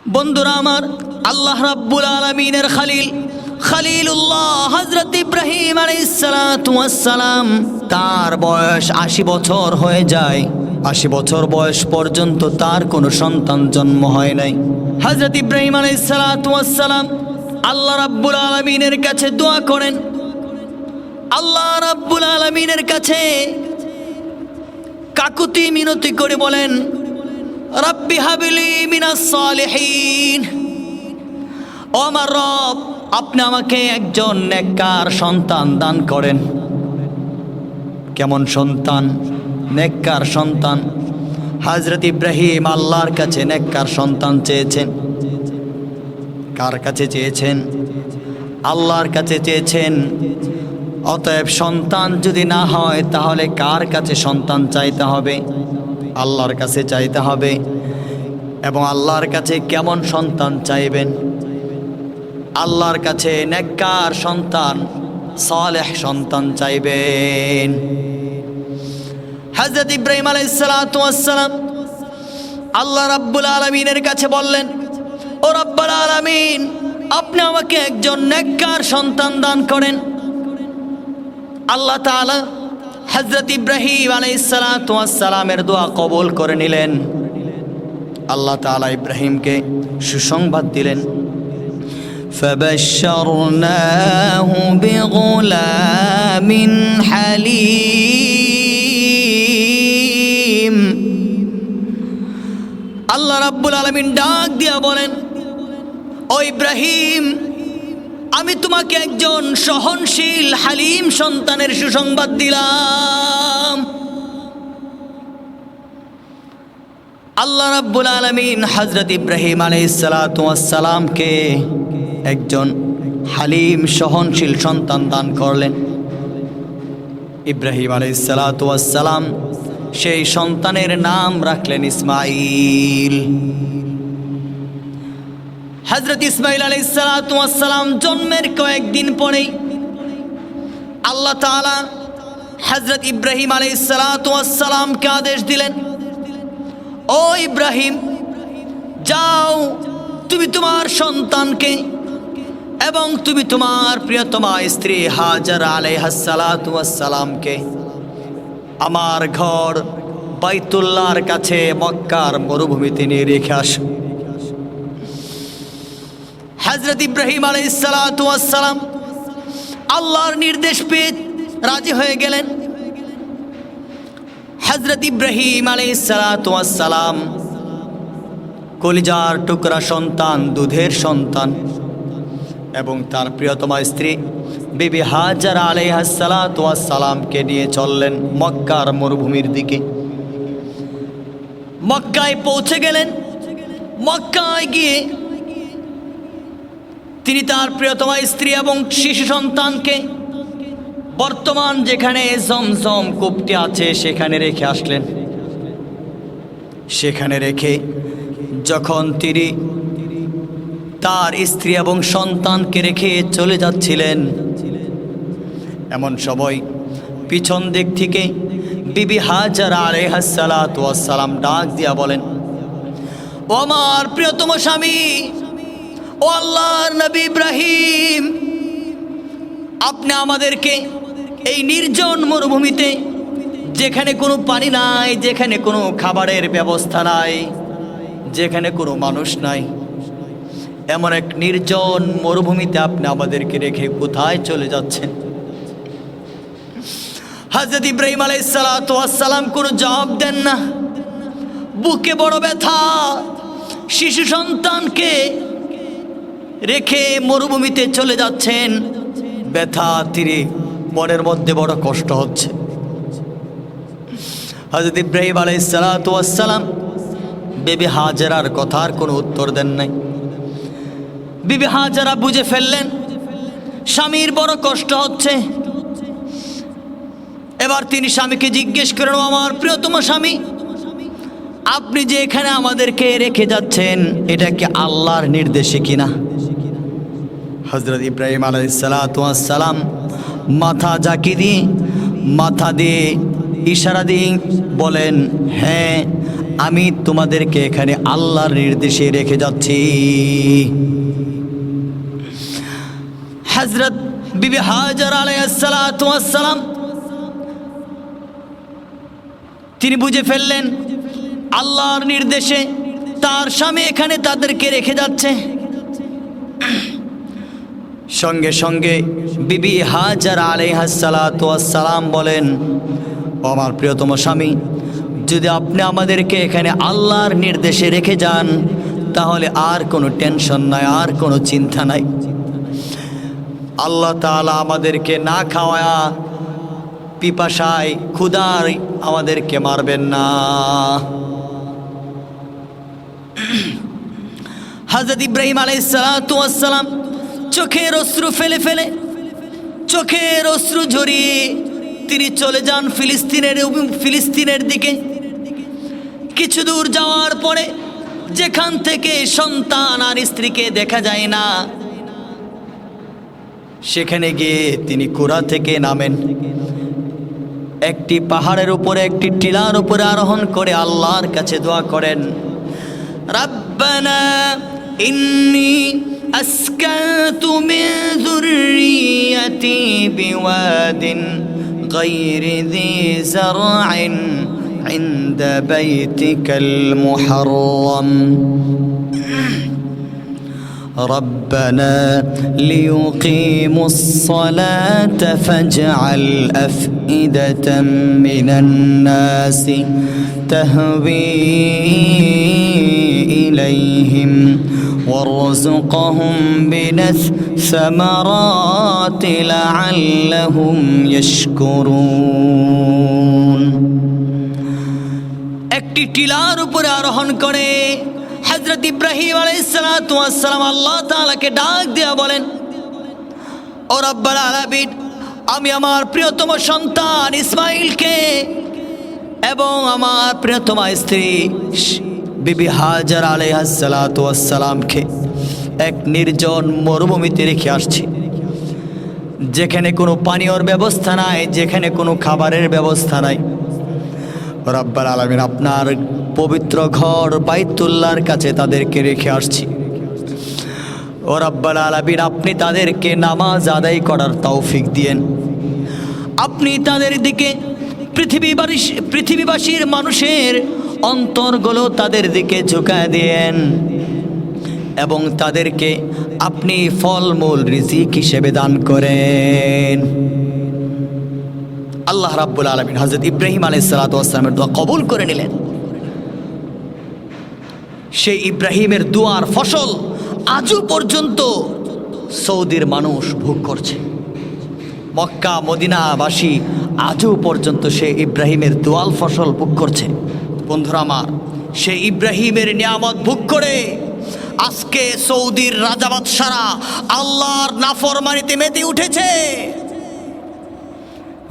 বন্ধুরা আমার, আল্লাহ রাব্বুল আলামিনের খলিলুল্লাহ হযরত ইব্রাহিম আলাইহিস সালাতু ওয়াস সালাম, তার বয়স ৮০ বছর হয়ে যায়। ৮০ বছর বয়স পর্যন্ত তার কোনো সন্তান জন্ম হয় নাই। হযরত ইব্রাহিম আলাইহিস সালাতু ওয়াস সালাম আল্লাহ রাব্বুল আলামিনের কাছে দোয়া করেন। আল্লাহ রাব্বুল আলামিনের কাছে কাকুতি মিনতি করে বলেন, রব্বি হাবলি মিনাস সালিহিন, ও আমার রব, আপনি আমাকে একজন নেককার সন্তান দান করেন। কেমন সন্তান? নেককার সন্তান। হযরত ইব্রাহিম আল্লাহর কাছে নেককার সন্তান চেয়েছেন। কার কাছে চেয়েছেন? আল্লাহর কাছে চেয়েছেন। অতএব সন্তান যদি না হয় তাহলে কার কাছে সন্তান চাইতে হবে? আল্লাহর কাছে চাইতে হবে। এবং আল্লাহর কাছে কেমন সন্তান চাইবেন? আল্লাহর কাছে নেককার সন্তান, সালেহ সন্তান চাইবেন। হযরত ইব্রাহিম আলাইহিস সালাতু ওয়াস সালাম আল্লাহ রাব্বুল আলামিনের কাছে বললেন, ও রব্বুল আলামিন, আপনি আমাকে একজন নেককার সন্তান দান করেন। আল্লাহ তাআলা হযরত ইব্রাহিম আলাইহিস সালাতু ওয়াস সালামের দোয়া কবুল করে নিলেন। আল্লাহ তাআলা ইব্রাহিমকে সুসংবাদ দিলেন, فبشرناه بغلام حليم। আল্লাহ রাব্বুল আলামিন ডাক দিয়া বলেন, ও ইব্রাহিম, আমি তোমাকে একজন সহনশীল হালিম সন্তানের সুসংবাদ দিলাম। আল্লাহ রাব্বুল আলামিন হযরত ইব্রাহিম আলাইহিস সালাতু ওয়াস সালামকে একজন হালিম সহনশীল সন্তান দান করলেন। ইব্রাহিম আলাইহিস সালাতু ওয়াস সালাম সেই সন্তানের নাম রাখলেন ইসমাঈল। হযরত ইসমাঈল আলাইহিস সালাতু ওয়াস সালাম জন্মের কয়েকদিন পরেই আল্লাহ তাআলা হযরত ইব্রাহিম আলাইহিস সালাতু ওয়াস সালামকে আদেশ দিলেন, ও ইব্রাহিম, যাও, তুমি তোমার সন্তানকে এবং তুমি তোমার প্রিয়তমা স্ত্রী হাজারা আলাইহাস সালাতু ওয়াস সালামকে আমার ঘর বাইতুল্লাহর কাছে মক্কার মরুভূমিতে নিয়ে রেখে আসো। হযরত ইব্রাহিম আলাইহিস সালাতু ওয়াস সালাম আল্লাহর নির্দেশ পেয়ে রাজি হয়ে গেলেন। হযরত ইব্রাহিম আলাইহিস সালাতু ওয়াস সালাম কলিজার টুকরা সন্তান, দুধের সন্তান এবং তার প্রিয়তমা স্ত্রী বিবি হাজারা আলাইহাস সালাতু ওয়াস সালামকে নিয়ে চললেন মক্কার মরুভূমির দিকে। মক্কায় পৌঁছে গেলেন। মক্কায় গিয়ে তিনি তার প্রিয়তমা স্ত্রী এবং শিশু সন্তানকে বর্তমান যেখানে জমজম কূপটি আছে সেখানে রেখে আসলেন। সেখানে রেখে যখন তিনি তার স্ত্রী এবং সন্তানকে রেখে চলে যাচ্ছিলেন, এমন সময় পিছন দিক থেকে বিবি হাজারা আলাইহাস সালাতু ওয়াস সালাম ডাক দিয়া বলেন, ও আমার প্রিয়তম স্বামী, ও আল্লাহর নবী ইব্রাহিম, আপনি আমাদেরকে এই নির্জন মরুভূমিতে, যেখানে কোনো পানি নাই, যেখানে কোনো খাবারের ব্যবস্থা নাই, যেখানে কোনো মানুষ নাই, এমন এক নির্জন মরুভূমিতে আপনি আমাদেরকে রেখে কোথায় চলে যাচ্ছেন? হযরত ইব্রাহিম আলাইহিস সালাতু ওয়াস সালাম কোনো জবাব দেন না। বুকে বড় ব্যথা, শিশু সন্তানকে রেখে মরুভূমিতে চলে যাচ্ছেন। ব্যথা তিনি মনের মধ্যে বড় কষ্ট হচ্ছে। হযরত ইব্রাহিম আলাইহিস সালাতু ওয়াস সালাম বিবি হাজারার কথার কোনো উত্তর দেন নাই। বিবি হাজারা বুঝে ফেললেন স্বামীর বড় কষ্ট হচ্ছে। এবার তিনি স্বামীকে জিজ্ঞেস করেন, আমার প্রিয়তম স্বামী, আপনি যে এখানে আমাদেরকে রেখে যাচ্ছেন, এটা কি আল্লাহর নির্দেশে কিনা? হযরত ইব্রাহিম আলাইহিস সালাতু ওয়াস সালাম মাথা ঝাঁকি দিয়ে, মাথা দিয়ে ইশারা দিয়ে বলেন, হ্যাঁ, আমি তোমাদেরকে এখানে আল্লাহর নির্দেশে রেখে যাচ্ছি। হযরত বিবি হাজার আলাইহিস সালাতু ওয়াস সালাম তিনি বুঝে ফেললেন আল্লাহর নির্দেশে তার স্বামী এখানে তাদেরকে রেখে যাচ্ছে। সঙ্গে সঙ্গে বিবি হাজার আলাইহিস সালাতু ওয়াস সালাম বলেন, ও আমার প্রিয়তম স্বামী, যদি আপনি আমাদেরকে এখানে আল্লাহর নির্দেশে রেখে যান তাহলে আর কোনো টেনশন নাই, আর কোনো চিন্তা নাই। আল্লাহ তাআলা আমাদেরকে না খাওয়া পিপাসায় ক্ষুধায় আমাদেরকে মারবেন না। হযরত ইব্রাহিম আলাইহিস সালাতু ওয়াস সালাম চোখের অশ্রু ফেলে ফেলে, চোখের অশ্রু ঝরিয়ে তিনি চলে যান ফিলিস্তিনের দিকে। কিছু দূর যাওয়ার পরে যেখান থেকে সন্তান আর স্ত্রীকে দেখা যায় না, সেখানে গিয়ে তিনি কুরা থেকে নামেন। একটি পাহাড়ের উপরে, একটি টিলার উপরে আরোহণ করে আল্লাহর কাছে দোয়া করেন, রাব্বানা ইন্নী আসকানতু মিন যুররিয়্যাতি বিওয়াদিন গায়রি যী যার'ইন ইনদা বাইতিকাল মুহাররাম ربنا ليقيموا الصلاة فاجعل أفئدة من الناس تهوي إليهم وارزقهم من الثمرات لعلهم يشكرون। একটি টিলার উপরে আরোহণ করে হযরত ইব্রাহিম আলাইহিস সালাতু ওয়াস সালাম আল্লাহ তাআলাকে ডাক দিয়া বলেন, ও রব্বুল আলামিন, আমি আমার প্রিয়তম সন্তান ইসমাঈলকে এবং আমার প্রিয়তম স্ত্রী বিবি হাজার আলাইহিস সালাতু ওয়াস সালামকে এক নির্জন মরুভূমিতে রেখে আসছি, যেখানে কোনো পানীয়র ব্যবস্থা নাই, যেখানে কোনো খাবারের ব্যবস্থা নাই। রব্বুল আলামিন, আপনার পবিত্র ঘর বাইতুল্লাহর কাছে তাদেরকে রেখে আসছি। ও রব্বুল আলামিন, আপনি তাদেরকে নামাজ আদায় করার তৌফিক দিয়েন। আপনি তাদের দিকে পৃথিবীবাসীর মানুষের অন্তরগুলো তাদের দিকে ঝুঁকায় দেন এবং তাদেরকে আপনি ফলমূল রিজিক হিসেবে দান করেন। আল্লাহ রাব্বুল আলামিন হযরত ইব্রাহিম আলাইহিস সালাতু ওয়াস সালামের দোয়া কবুল করে নিলেন। সেই ইব্রাহিমের দোয়ার ফসল আজও পর্যন্ত সৌদির মানুষ ভোগ করছে। মক্কা মদিনাবাসী আজও পর্যন্ত সেই ইব্রাহিমের দোয়াল ফসল ভোগ করছে। বন্ধুরা আমার, সেই ইব্রাহিমের নিয়ামত ভোগ করে আজকে সৌদির রাজা বাদশারা আল্লাহর নাফরমানিতে মেতে উঠেছে।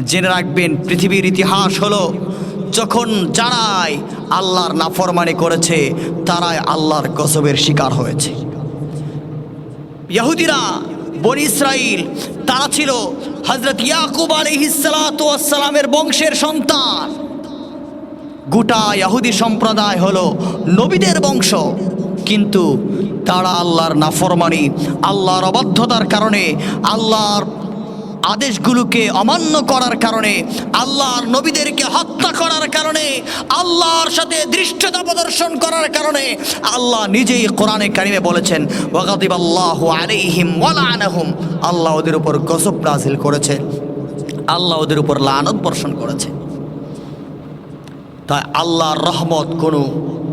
জেনে রাখবেন, পৃথিবীর ইতিহাস হলো, যখন যারাই আল্লাহর নাফরমানি করেছে তারাই আল্লাহর গজবের শিকার হয়েছে। ইহুদিরা, বনি ইসরাইল, তারা ছিল হযরত ইয়াকুব আলাইহিস সালাতু ওয়াস সালামের বংশের সন্তান। গোটা ইহুদি সম্প্রদায় হলো নবীদের বংশ, কিন্তু তারা আল্লাহর নাফরমানি, আল্লাহর অবাধ্যতার কারণে, আল্লাহর আদেশগুলোকে অমান্য করার কারণে, আল্লাহর নবীদেরকে হত্যা করার কারণে, আল্লাহর সাথে দৃষ্টতা প্রদর্শন করার কারণে আল্লাহ নিজেই কোরআনে কারিমে বলেছেন, ওয়াগাদিবাল্লাহু আলাইহিম ওয়া লাআনাহুম, আল্লাহ ওদের উপর গজব নাযিল করেছে, আল্লাহ ওদের উপর লানত বর্ষণ করেছে। তাই আল্লাহর রহমত কোনো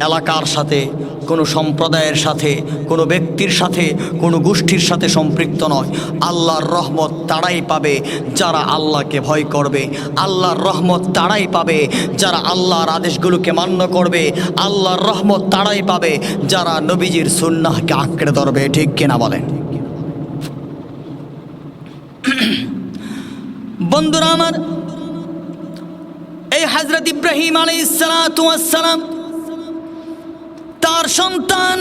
এলাকার সাথে, কোনো সম্প্রদায়ের সাথে, কোনো ব্যক্তির সাথে, কোনো গোষ্ঠীর সাথে সম্পৃক্ত নয়। আল্লাহর রহমত তারাই পাবে যারা আল্লাহকে ভয় করবে। আল্লাহর রহমত তারাই পাবে যারা আল্লাহর আদেশগুলোকে মান্য করবে। আল্লাহর রহমত তারাই পাবে যারা নবীজির সুন্নাহকে আঁকড়ে ধরবে। ঠিক কিনা বলেন? বন্ধুরা আমার, এই হযরত ইব্রাহিম আলাইহিস সালাতু ওয়াস সালাম তার সন্তান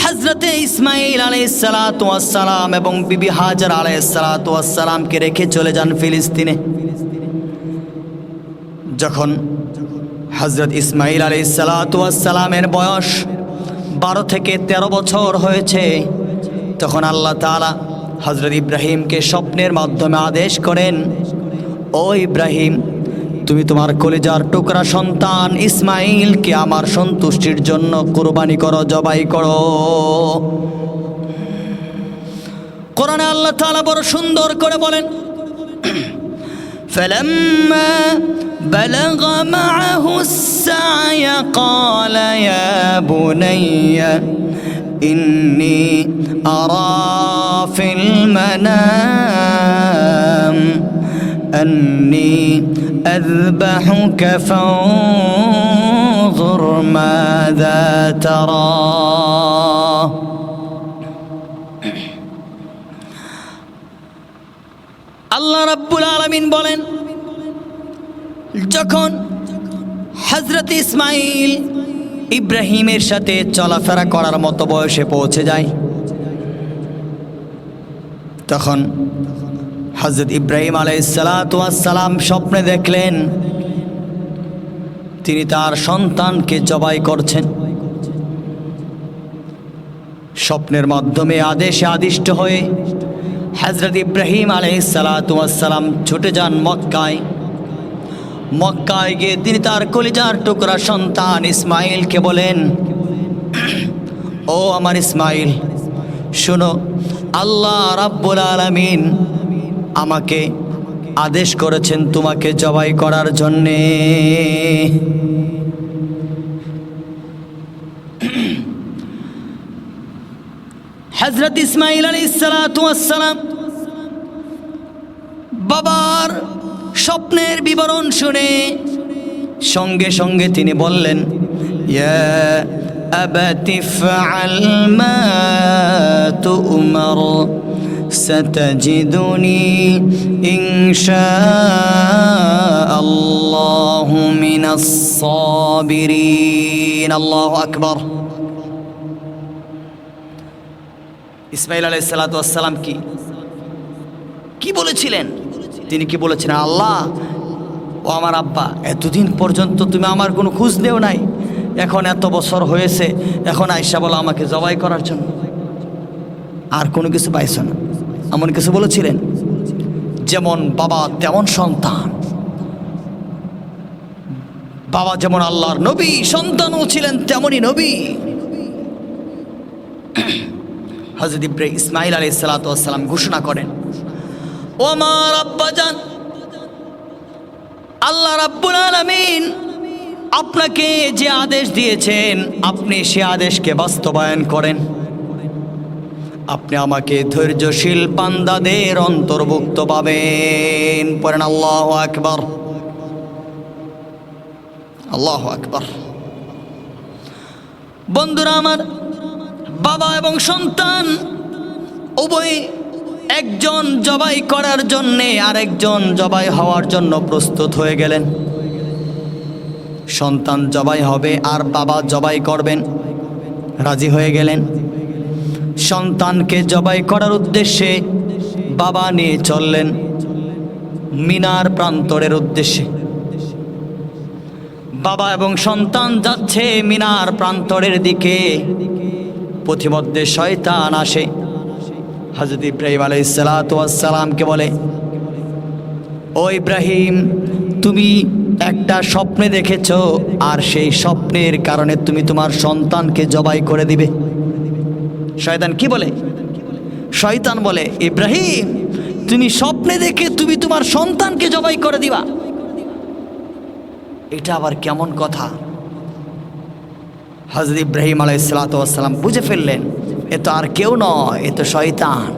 হযরতে ইসমাঈল আলাইহিস সালাতু ওয়াস সালাম এবং বিবি হাজার আলাইহিস সালাতু ওয়াস সালামকে রেখে চলে যান ফিলিস্তিনে। যখন হযরত ইসমাঈল আলাইহিসসালামের বয়স 12 থেকে 13 বছর হয়েছে। তখন আল্লাহ তাআলা হযরত ইব্রাহিমকে স্বপ্নের মাধ্যমে আদেশ করেন, ও ইব্রাহিম, তুমি তোমার কলিজার টুকরা সন্তান ইসমাঈলকে আমার সন্তুষ্টির জন্য কুরবানি করো, জবাই করো। কোরআনে আল্লাহ তাআলা বড় সুন্দর করে বলেন, فلما بلغ معه السعي قال يا بني إني أرى في المنام أني أذبحك فانظر ماذا ترى। আল্লাহ রাব্বুল আলামিন বলেন, যখন হযরত ইসমাঈল ইব্রাহিমের সাথে চলাফেরা করার মতো বয়সে পৌঁছে যায়, তখন হযরত ইব্রাহিম আলাইহিসসালাম স্বপ্নে দেখলেন তিনি তার সন্তানকে জবাই করছেন। স্বপ্নের মাধ্যমে আদেশে আদিষ্ট হয়ে হযরত ইব্রাহিম আলাইহিসসালাম ছুটে যান মক্কায়। মক্কায় গিয়ে তিনি তার কলিজার টুকরা সন্তান ইসমাঈলকে বলেন, ও আমার ইসমাঈল, শোনো, আল্লাহ রাব্বুল আলামিন আমাকে আদেশ করেছেন তোমাকে জবাই করার জন্যে। হযরত ইসমাঈল আলাইহিসসালাম বাবার স্বপ্নের বিবরণ শুনে সঙ্গে সঙ্গে তিনি বললেন, ইয়া আবাতি ফাআল মা তু'মার সাতাজিদুনি ইনশাআল্লাহু মিনাস সাবিরিন। আল্লাহু আকবার। ইসমাঈল আলাইহিসসালাম কি বলেছিলেন? তিনি কি বলেছিলেন, আল্লাহ, ও আমার আব্বা, এতদিন পর্যন্ত তুমি আমার কোনো খোঁজ নেও নাই, এখন এত বছর হয়েছে, এখন আয়েশা বলো আমাকে জবাই করার জন্য, আর কোনো কিছু পাইছ না, এমন কিছু বলেছিলেন? যেমন বাবা তেমন সন্তান, বাবা যেমন আল্লাহর নবী, সন্তানও ছিলেন তেমনই নবী। হযরত ইসমাঈল আলাইহিসসালাম ঘোষণা করেন, ও আমার আব্বাজান, আল্লাহ রাব্বুল আলামিন আপনাকে যে আদেশ দিয়েছেন আপনি সে আদেশকে বাস্তবায়ন করেন। আপনি আমাকে ধৈর্যশীল বান্দাদের অন্তর্ভুক্ত পাবেন। পড়েন আল্লাহু আকবার, আল্লাহু আকবার। বন্ধুরা আমার, বাবা এবং সন্তান উভয় একজন জবাই করার জন্যে আরেকজন জবাই হওয়ার জন্য প্রস্তুত হয়ে গেলেন। সন্তান জবাই হবে আর বাবা জবাই করবেন, রাজি হয়ে গেলেন। সন্তানকে জবাই করার উদ্দেশ্যে বাবা নিয়ে চললেন মিনার প্রান্তরের উদ্দেশ্যে। বাবা এবং সন্তান যাচ্ছে মিনার প্রান্তরের দিকে। পথিমধ্যে শয়তান আসে, হযরত ইব্রাহিম আলাইহিসসালামকে বলে, ও ইব্রাহিম, তুমি একটা স্বপ্নে দেখেছো আর সেই স্বপ্নের কারণে তুমি তোমার সন্তানকে জবাই করে দিবে। শয়তান কি বলে? শয়তান বলে, ইব্রাহিম, তুমি স্বপ্নে দেখে তুমি তোমার সন্তানকে জবাই করে দিবা, এটা আবার কেমন কথা? হযরত ইব্রাহিম আলাইহিসসালাম বুঝে ফেললেন এ তো আর কেউ নয়, এ তো শয়তান।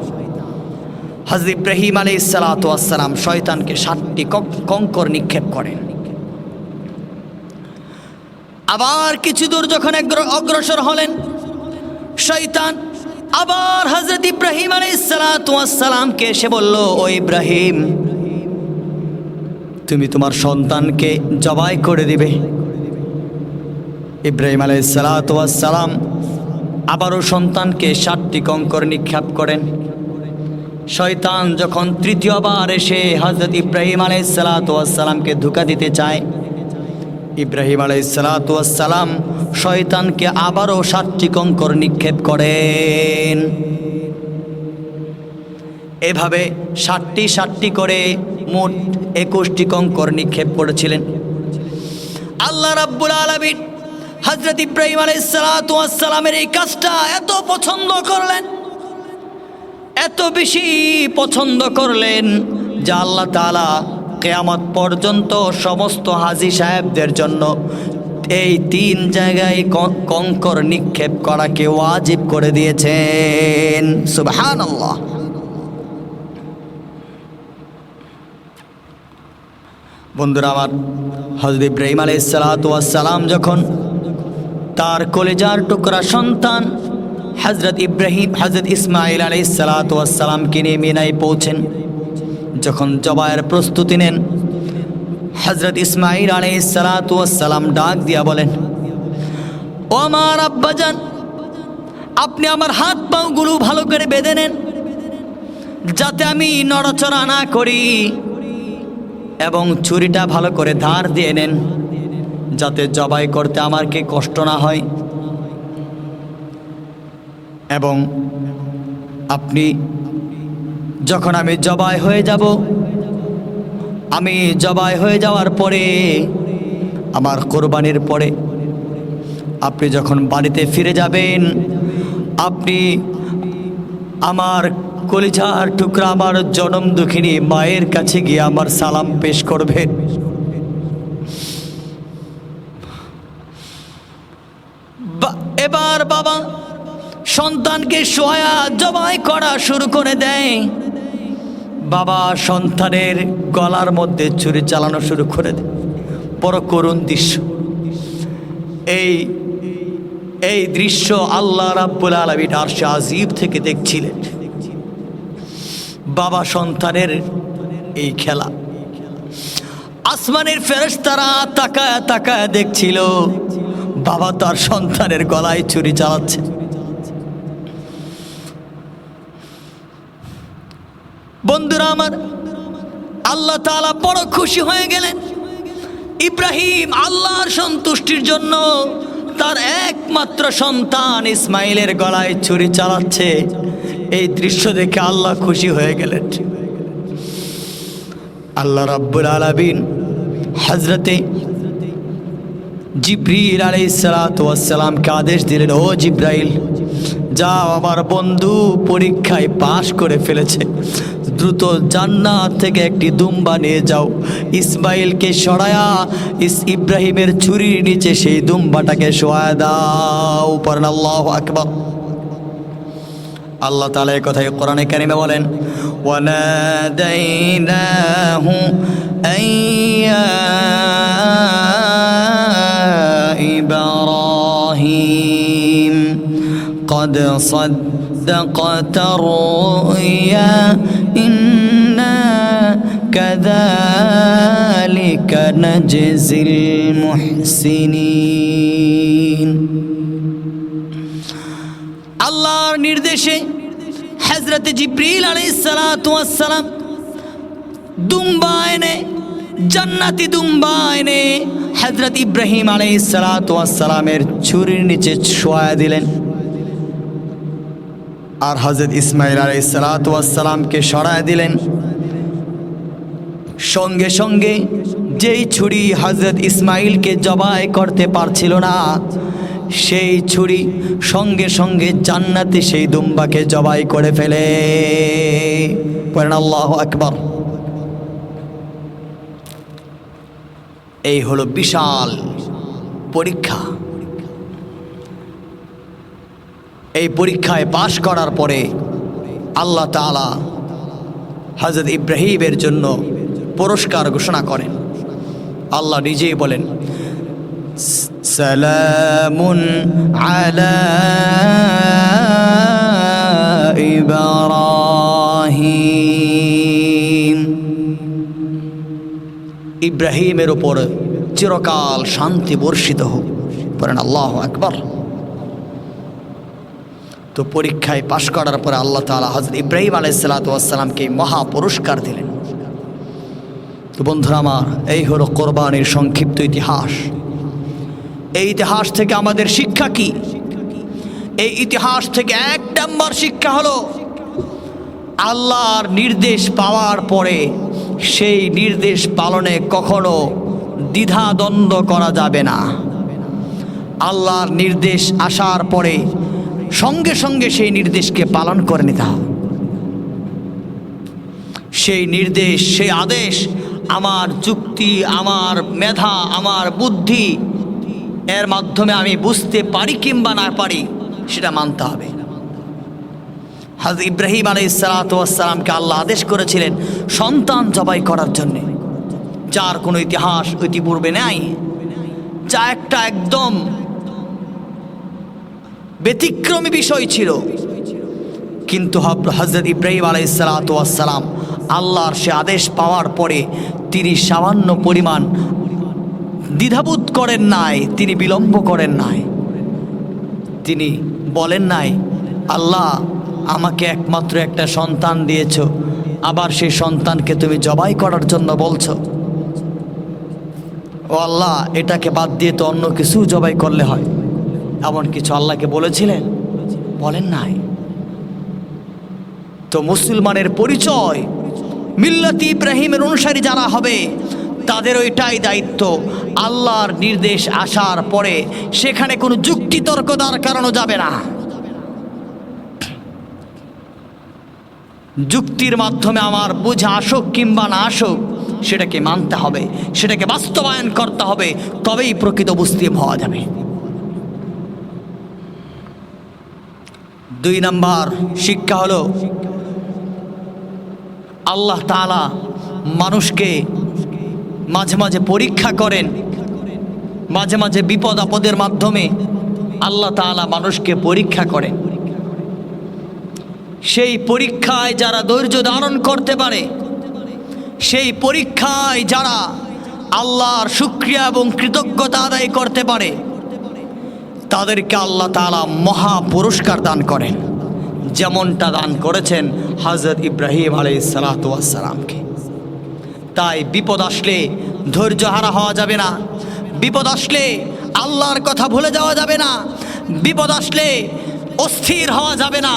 হযরত ইব্রাহিম আলাইহিসসালাম শয়তানকে 7টি কঙ্কর নিক্ষেপ করেন। আবার কিছু দূর যখন অগ্রসর হলেন, শয়তান আবার হযরত ইব্রাহিম আলাইহিসসালামকে এসে বলল, ও ইব্রাহিম, তুমি তোমার সন্তানকে জবাই করে দিবে। ইব্রাহিম আলাইহিসসালাম আবারও সন্তানকে 7টি কঙ্কর নিক্ষেপ করেন। শয়তান যখন তৃতীয়বার এসে হযরত ইব্রাহিম আলাইহিসসালামকে ধোঁকা দিতে চায়, ইব্রাহিম আলাইহিসসালাতু ওয়াসসালাম শয়তানকে আবারও 7টি কঙ্কর নিক্ষেপ করেন। এভাবে 7টি করে মোট 21টি কঙ্কর নিক্ষেপ করেছিলেন। আল্লাহ রাব্বুল আলামিন হযরত ইব্রাহিম আলাইহিসসালাতু ওয়াসসালামের এই কাজটা এত পছন্দ করলেন, এত বেশি পছন্দ করলেন যে আল্লাহ তাআলা কিয়ামত পর্যন্ত সমস্ত হাজী সাহেবদের জন্য এই 3 জায়গায় কঙ্কর নিক্ষেপ করাকে ওয়াজিব করে দিয়েছেন। সুবহানাল্লাহ। বন্ধুরা আমার, হযরত ইব্রাহিম আলাইহিসসালাতু ওয়াসসালাম যখন তার কলিজার টুকরা সন্তান হযরত ইসমাঈল আলাইহিসসালাতু ওয়াসসালামকে নিয়ে মিনায় পৌঁছেন, যখন জবাইয়ের প্রস্তুতি নেন, হযরত ইসমাঈল আলাইহিসসালাতু ওয়াসসালাম ডাক দিয়া বলেন, ও আমার আব্বাজান, আপনি আমার হাত পাগুলো ভালো করে বেঁধে নেন যাতে আমি নড়াচড়া না করি, এবং ছুরিটা ভালো করে ধার দিয়ে নেন যাতে জবাই করতে আমার কি কষ্ট না হয়। এবং আপনি যখন আমি জবাই হয়ে যাব, আমি জবাই হয়ে যাওয়ার পরে আমার কোরবানির পরে আপনি যখন বাড়িতে ফিরে যাবেন, আপনি আমার কলিজার টুকরা আমার জনম দুঃখিনী মায়ের কাছে গিয়ে আমার সালাম পেশ করবেন। এবার বাবা সন্তানকে শোয়া জবাই করা শুরু করে দেয়। বাবা সন্তানের গলার মধ্যে ছুরি চালানো শুরু করে দেয়। বড় করুণ দৃশ্য। এই দৃশ্য আল্লাহ রাব্বুল আলামিন আরশে আজিম থেকে দেখছিলেন। বাবা সন্তানের এই খেলা, আসমানের ফেরেশতারা তাকায় তাকায় দেখছিল বাবা তার সন্তানের গলায় ছুরি চালাচ্ছে। বন্ধুরা আমার, আল্লাহ তাআলা বড় খুশি হয়ে গেলেন। ইব্রাহিম আল্লাহর সন্তুষ্টির জন্য তার একমাত্র সন্তান ইসমাইলের গলায় ছুরি চালাচ্ছে। এই দৃশ্য দেখে আল্লাহ খুশি হয়ে গেলেন। আল্লাহ রাব্বুল আলামিন হযরতে জিবরিল আলাইহিসসালাতু ওয়াসসালামকে আদেশ দিলেন, ও জিবরাইল, যাও, আমার বন্ধু পরীক্ষায় পাশ করে ফেলেছে, দ্রুত জান্নাত থেকে একটি দুম্বা নিয়ে যাও, ইসমাইলকে সরায়া ইব্রাহিমের ছুরির নিচে সেই দুম্বাটাকে শোয়া দাও। পড়েন আল্লাহু আকবার। আল্লাহ তাআলা এই কথাই কোরআনে কারিমে বলেন, ওয়ানাদাইনাহু আইয়া ইব্রাহিম قد صدقت الرؤيا إنا كذلك نجزي المحسنين। আল্লাহর নির্দেশে হযরত জিবরিল আলাইহিসসালাতু ওয়াসসালাম দুম্বা এনে, জান্নাতি দুম্বা এনে হযরত ইব্রাহিম আলাইহিসসালাতু ওয়াসসালামের ছুরির নিচে শোয়া দিলেন। আর হযরত ইসমাইল আলাইহিসসালাতু ওয়াসসালামকে সরায় দিলেন। সঙ্গে সঙ্গে যেই ছুরি হযরত ইসমাইলকে জবাই করতে পারছিল না, সেই ছুরি সঙ্গে সঙ্গে জান্নাতে সেই দুম্বাকে জবাই করে ফেলে। পড়েন আল্লাহু আকবার। এই হলো বিশাল পরীক্ষা। এই পরীক্ষায় পাশ করার পরে আল্লাহ তাআলা হযরত ইব্রাহিমের জন্য পুরস্কার ঘোষণা করেন। আল্লাহ নিজেই বলেন, সালামুন আলা ইব্রাহিম। ইব্রাহিমের উপর চিরকাল শান্তি বর্ষিত হোক। পড়েন আল্লাহু আকবার। তো পরীক্ষায় পাশ করার পরে আল্লাহ তাআলা হযরত ইব্রাহিম আলাইহিসসালাতু ওয়াসসালামকে মহা পুরস্কার দিলেন। তো বন্ধুরা আমার, এই হলো কোরবানির সংক্ষিপ্ত ইতিহাস। এই ইতিহাস থেকে আমাদের শিক্ষা কি? এই ইতিহাস থেকে 1 নম্বর শিক্ষা হলো, আল্লাহর নির্দেশ পাওয়ার পরে সেই নির্দেশ পালনে কখনো দ্বিধাদ্বন্দ্ব করা যাবে না। আল্লাহর নির্দেশ আসার পরে সঙ্গে সঙ্গে সেই নির্দেশকে পালন করে নিতে হবে। সেই নির্দেশ, সেই আদেশ আমার যুক্তি, আমার মেধা, আমার বুদ্ধি এর মাধ্যমে আমি বুঝতে পারি কিংবা না পারি, সেটা মানতে হবে। হযরত ইব্রাহিম আলাইহিস সালাতু ওয়াস সালামকে আল্লাহ আদেশ করেছিলেন সন্তান জবাই করার জন্য, যার কোনো ইতিহাস ইতিপূর্বে নাই, যা একটা একদম ব্যতিক্রমী বিষয় ছিল। কিন্তু হযরত ইব্রাহিম আলাইহিস সালাতু ওয়াস সালাম আল্লাহর সে আদেশ পাওয়ার পরে তিনি সামান্য পরিমাণ দ্বিধাবোধ করেন নাই, তিনি বিলম্ব করেন নাই। তিনি বলেন নাই, আল্লাহ আমাকে একমাত্র একটা সন্তান দিয়েছ, আবার সেই সন্তানকে তুমি জবাই করার জন্য বলছো। ও আল্লাহ, এটাকে বাদ দিয়ে তো অন্য কিছু জবাই করলে হয়, এমন কিছু আল্লাহকে বলেছিলেন? বলেন নাই। তো মুসলমানের পরিচয়, মিল্লাতি ইব্রাহিমের অনুসারী যারা হবে তাদের ওইটাই দায়িত্ব, আল্লাহর নির্দেশ আসার পরে সেখানে কোনো যুক্তিতর্ক দাঁড় করানো যাবে না। যুক্তির মাধ্যমে আমার বুঝে আসুক কিংবা না আসুক, সেটাকে মানতে হবে, সেটাকে বাস্তবায়ন করতে হবে, তবেই প্রকৃত মুসলিম হওয়া যাবে। 2 নম্বর শিক্ষা হলো, আল্লাহ তাআলা মানুষকে মাঝে মাঝে পরীক্ষা করেন, মাঝে মাঝে বিপদ আপদের মাধ্যমে আল্লাহ তাআলা মানুষকে পরীক্ষা করেন। সেই পরীক্ষায় যারা ধৈর্য ধারণ করতে পারে, সেই পরীক্ষায় যারা আল্লাহর শুকরিয়া এবং কৃতজ্ঞতা আদায় করতে পারে, তাদেরকে আল্লাহ তাআলা মহা পুরস্কার দান করেন, যেমনটা দান করেছেন হযরত ইব্রাহিম আলাইহিস সালাতু ওয়াস সালামকে। তাই বিপদ আসলে ধৈর্য হারা হওয়া যাবে না, বিপদ আসলে আল্লাহর কথা ভুলে যাওয়া যাবে না, বিপদ আসলে অস্থির হওয়া যাবে না,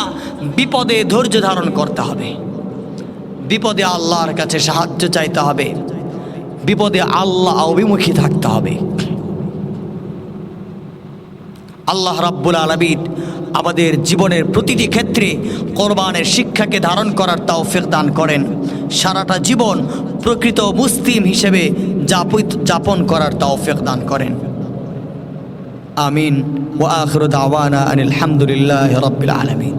বিপদে ধৈর্য ধারণ করতে হবে, বিপদে আল্লাহর কাছে সাহায্য চাইতে হবে, বিপদে আল্লাহ অভিমুখী থাকতে হবে। আল্লাহ রাব্বুল আলামিন আমাদের জীবনের প্রতিটি ক্ষেত্রে কোরবানের শিক্ষাকে ধারণ করার তৌফিক দান করেন, সারাটা জীবন প্রকৃত মুসলিম হিসেবে যাপন করার তৌফিক দান করেন। আমিন। ওয়া আখিরু দাওয়ানা আনিল হামদুলিল্লাহি রাব্বিল আলামিন।